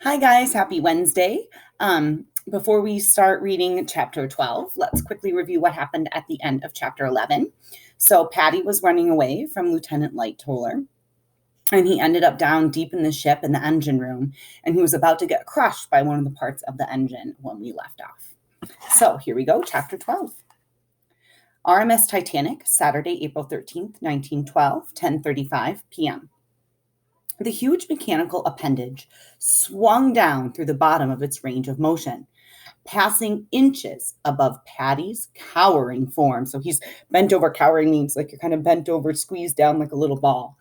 Hi, guys. Happy Wednesday. Before we start reading chapter 12, let's quickly review what happened at the end of chapter 11. So, Patty was running away from Lieutenant Lightoller, and he ended up down deep in the ship in the engine room, and he was about to get crushed by one of the parts of the engine when we left off. So, here we go, chapter 12. RMS Titanic, Saturday, April 13th, 1912, 10:35 p.m. The huge mechanical appendage swung down through the bottom of its range of motion, passing inches above Patty's cowering form. So he's bent over. Cowering means like you're kind of bent over, squeezed down like a little ball,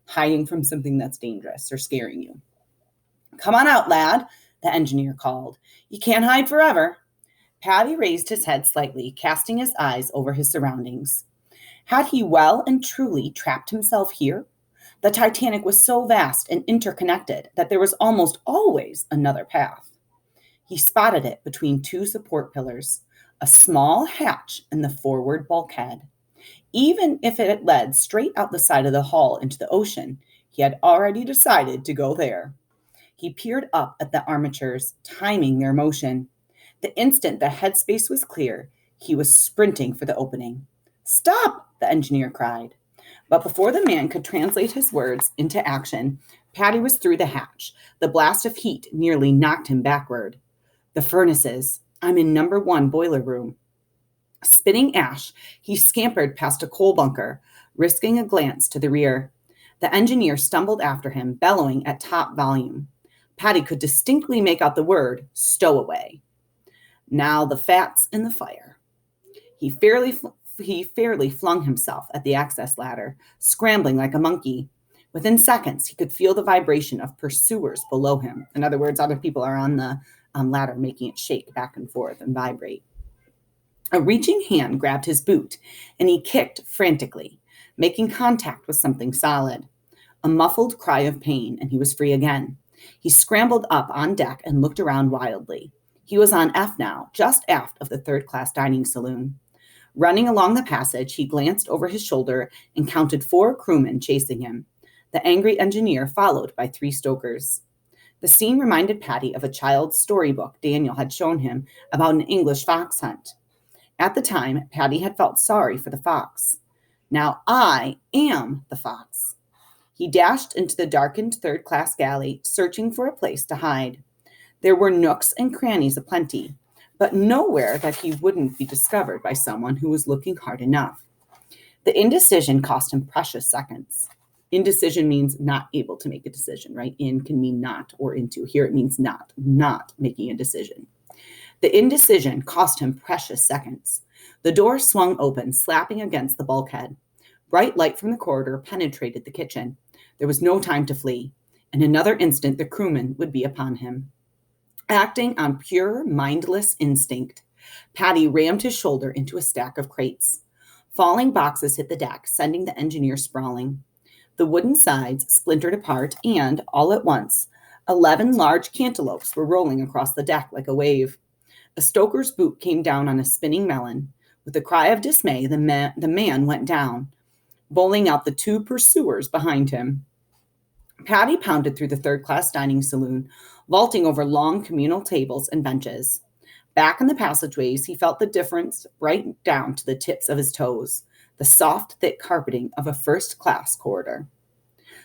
hiding from something that's dangerous or scaring you. "Come on out, lad," the engineer called. "You can't hide forever." Patty raised his head slightly, casting his eyes over his surroundings. Had he well and truly trapped himself here? The Titanic was so vast and interconnected that there was almost always another path. He spotted it between two support pillars, a small hatch in the forward bulkhead. Even if it had led straight out the side of the hull into the ocean, he had already decided to go there. He peered up at the armatures, timing their motion. The instant the headspace was clear, he was sprinting for the opening. "Stop!" the engineer cried. But before the man could translate his words into action, Patty was through the hatch. The blast of heat nearly knocked him backward. "The furnaces. I'm in number 1 boiler room." Spitting ash, he scampered past a coal bunker, risking a glance to the rear. The engineer stumbled after him, bellowing at top volume. Patty could distinctly make out the word "stowaway." Now the fat's in the fire. He fairly flung himself at the access ladder, scrambling like a monkey. Within seconds, he could feel the vibration of pursuers below him. In other words, other people are on the ladder, making it shake back and forth and vibrate. A reaching hand grabbed his boot, and he kicked frantically, making contact with something solid. A muffled cry of pain, and he was free again. He scrambled up on deck and looked around wildly. He was on F now, just aft of the third-class dining saloon. Running along the passage, he glanced over his shoulder and counted 4 crewmen chasing him, the angry engineer followed by 3 stokers. The scene reminded Patty of a child's storybook Daniel had shown him about an English fox hunt. At the time, Patty had felt sorry for the fox. "Now I am the fox." He dashed into the darkened third-class galley, searching for a place to hide. There were nooks and crannies aplenty, but nowhere that he wouldn't be discovered by someone who was looking hard enough. The indecision cost him precious seconds. Indecision means not able to make a decision, right? In can mean not or into. Here it means not making a decision. The indecision cost him precious seconds. The door swung open, slapping against the bulkhead. Bright light from the corridor penetrated the kitchen. There was no time to flee. In another instant, the crewman would be upon him. Acting on pure, mindless instinct, Patty rammed his shoulder into a stack of crates. Falling boxes hit the deck, sending the engineer sprawling. The wooden sides splintered apart, and, all at once, 11 large cantaloupes were rolling across the deck like a wave. A stoker's boot came down on a spinning melon. With a cry of dismay, the man went down, bowling out the 2 pursuers behind him. Patty pounded through the third-class dining saloon, vaulting over long communal tables and benches. Back in the passageways, he felt the difference right down to the tips of his toes, the soft, thick carpeting of a first-class corridor.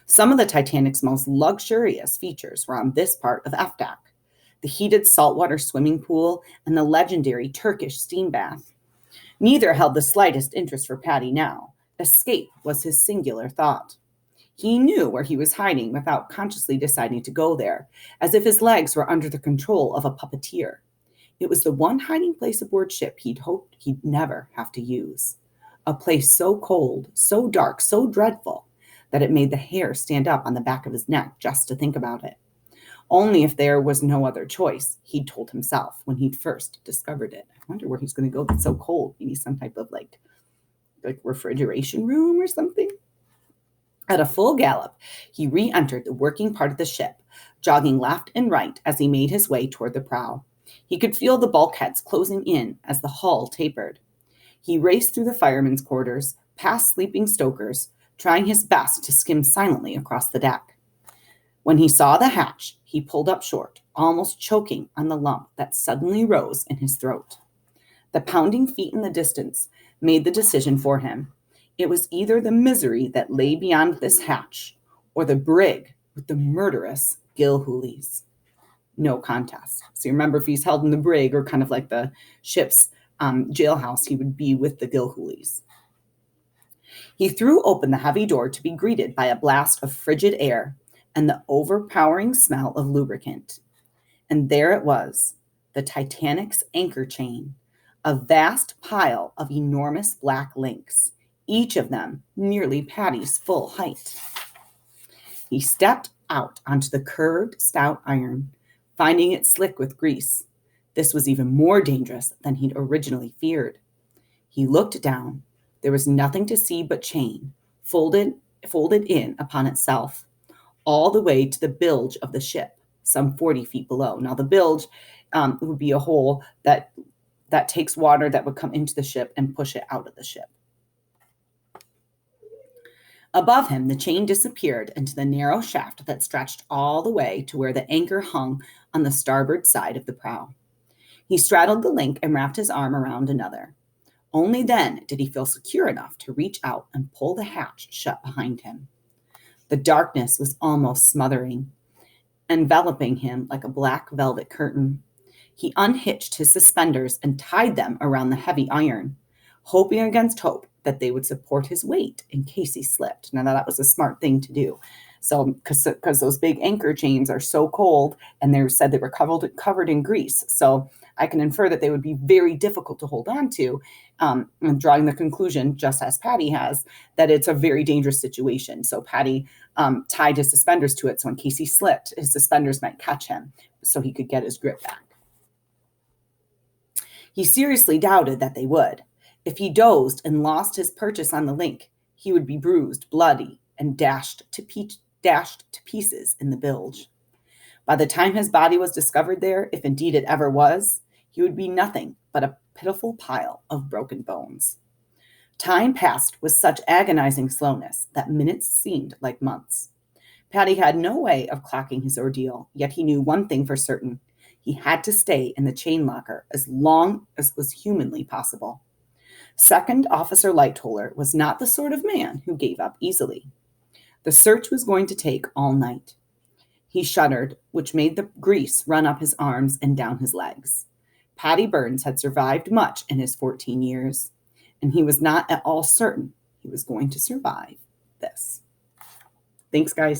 Some of the Titanic's most luxurious features were on this part of F deck: the heated saltwater swimming pool and the legendary Turkish steam bath. Neither held the slightest interest for Patty now. Escape was his singular thought. He knew where he was hiding without consciously deciding to go there, as if his legs were under the control of a puppeteer. It was the one hiding place aboard ship he'd hoped he'd never have to use. A place so cold, so dark, so dreadful, that it made the hair stand up on the back of his neck just to think about it. Only if there was no other choice, he'd told himself when he'd first discovered it. I wonder where he's going to go that's so cold. Maybe some type of like refrigeration room or something. At a full gallop, he re-entered the working part of the ship, jogging left and right as he made his way toward the prow. He could feel the bulkheads closing in as the hull tapered. He raced through the firemen's quarters, past sleeping stokers, trying his best to skim silently across the deck. When he saw the hatch, he pulled up short, almost choking on the lump that suddenly rose in his throat. The pounding feet in the distance made the decision for him. It was either the misery that lay beyond this hatch or the brig with the murderous Gilhooly's. No contest. So you remember, if he's held in the brig, or kind of like the ship's jailhouse, he would be with the Gilhooly's. He threw open the heavy door to be greeted by a blast of frigid air and the overpowering smell of lubricant. And there it was, the Titanic's anchor chain, a vast pile of enormous black links, each of them nearly Patty's full height. He stepped out onto the curved, stout iron, finding it slick with grease. This was even more dangerous than he'd originally feared. He looked down. There was nothing to see but chain, folded in upon itself, all the way to the bilge of the ship, some 40 feet below. Now, the bilge would be a hole that takes water that would come into the ship and push it out of the ship. Above him, the chain disappeared into the narrow shaft that stretched all the way to where the anchor hung on the starboard side of the prow. He straddled the link and wrapped his arm around another. Only then did he feel secure enough to reach out and pull the hatch shut behind him. The darkness was almost smothering, enveloping him like a black velvet curtain. He unhitched his suspenders and tied them around the heavy iron, hoping against hope that they would support his weight in case he slipped. Now, that was a smart thing to do. So, because those big anchor chains are so cold, and they said they were covered in grease. So I can infer that they would be very difficult to hold on to, and drawing the conclusion, just as Patty has, that it's a very dangerous situation. So Patty tied his suspenders to it, so in case he slipped, his suspenders might catch him, so he could get his grip back. He seriously doubted that they would. If he dozed and lost his purchase on the link, he would be bruised, bloody, and dashed to pieces in the bilge. By the time his body was discovered there, if indeed it ever was, he would be nothing but a pitiful pile of broken bones. Time passed with such agonizing slowness that minutes seemed like months. Patty had no way of clocking his ordeal, yet he knew one thing for certain. He had to stay in the chain locker as long as was humanly possible. Second Officer Lightoller was not the sort of man who gave up easily. The search was going to take all night. He shuddered, which made the grease run up his arms and down his legs. Patty Burns had survived much in his 14 years, and he was not at all certain he was going to survive this. Thanks, guys.